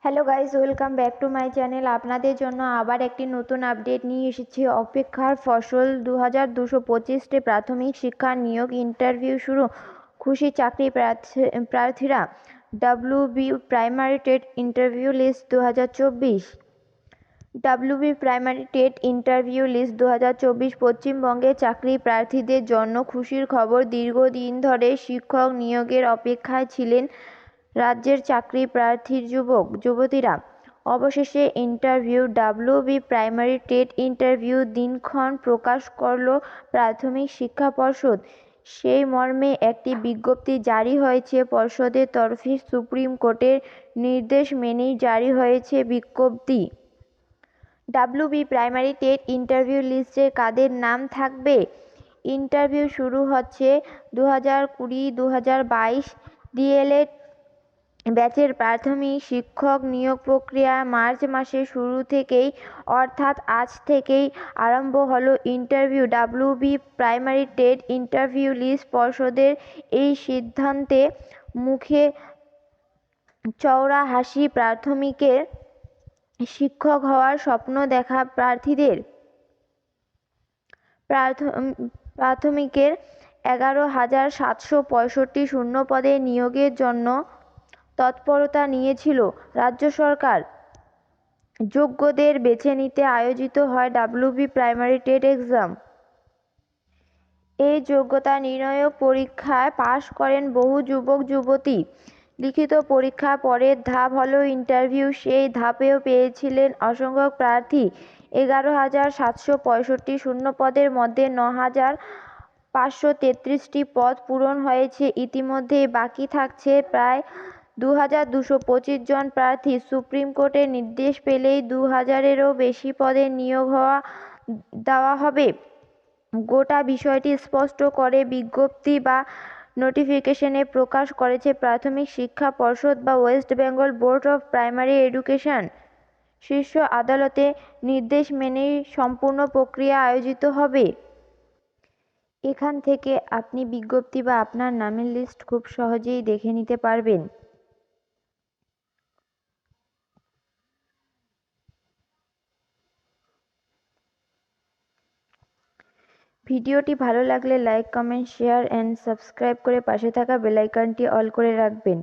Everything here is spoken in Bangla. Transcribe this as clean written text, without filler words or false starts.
Hello guys, welcome back to my channel. আপনাদের জন্য আবার একটি নতুন আপডেট নিয়ে এসেছি। অপেক্ষার ফসল 2225 প্রাথমিক শিক্ষা নিয়োগ ইন্টারভিউ শুরু। খুশি চাকরি প্রার্থীরা। WB primary TET interview list 2024। WB primary TET interview list 2024 পশ্চিমবঙ্গে চাকরি প্রার্থীদের জন্য খুশির খবর। দীর্ঘদিন ধরে শিক্ষক নিয়োগের অপেক্ষায় ছিলেন রাজ্যের চাকরি প্রার্থীর যুবক যুবতীরা। অবশেষে interview WB primary TET interview দিনক্ষণ প্রকাশ করল প্রাথমিক শিক্ষা পর্ষদ। সেই মর্মে একটি বিজ্ঞপ্তি জারি হয়েছে পর্ষদের তরফে। সুপ্রিম কোর্টের নির্দেশ মেনেই জারি হয়েছে বিজ্ঞপ্তি। ডাব্লিউবি প্রাইমারি টেট ইন্টারভিউ লিস্টে কাদের নাম থাকবে? ইন্টারভিউ শুরু হচ্ছে 2020-2022 ডিএলএড ব্যাচের প্রাথমিক শিক্ষক নিয়োগ প্রক্রিয়া মার্চ মাসের শুরু থেকেই অর্থাৎ আজ থেকেই আরম্ভ হলো interview. WB primary TET interview list পর্ষদের এই সিদ্ধান্তে মুখে চওড়া হাসি। প্রাথমিকের শিক্ষক হওয়ার স্বপ্ন দেখা প্রার্থীদের। প্রাথমিকের 11,765 শূন্যপদে নিয়োগের জন্য তৎপরতা নিয়েছিল রাজ্য সরকার। যোগ্যদের বেছে নিতে আয়োজিত হয় ডাব্লিউবি প্রাইমারি টেট এক্সাম। এই যোগ্যতা নির্ণায়ক পরীক্ষায় পাশ করেন বহু যুবক যুবতী। লিখিত পরীক্ষার পরের ধাপ হলো ইন্টারভিউ। সেই ধাপেও পেয়েছিলেন অসংখ্য প্রার্থী। 11,765 শূন্যপদের মধ্যে 9,533টি পদ পূরণ হয়েছে ইতিমধ্যেই। বাকি থাকছে প্রায় 2,225 জন প্রার্থী। সুপ্রিম কোর্টের নির্দেশ পেলেই 2,000-এরও বেশি পদে নিয়োগ দেওয়া হবে। গোটা বিষয়টি স্পষ্ট করে বিজ্ঞপ্তি বা নোটিফিকেশনে প্রকাশ করেছে প্রাথমিক শিক্ষা পর্ষদ বা West Bengal board of primary education. শীর্ষ আদালতে নির্দেশ মেনেই সম্পূর্ণ প্রক্রিয়া আয়োজিত হবে। এখান থেকে আপনি বিজ্ঞপ্তি বা আপনার নামের লিস্ট খুব সহজেই দেখে নিতে পারবেন। ভিডিওটি ভালো লাগলে like, comment, share and subscribe করে পাশে থাকা বেল আইকনটি অল করে রাখবেন।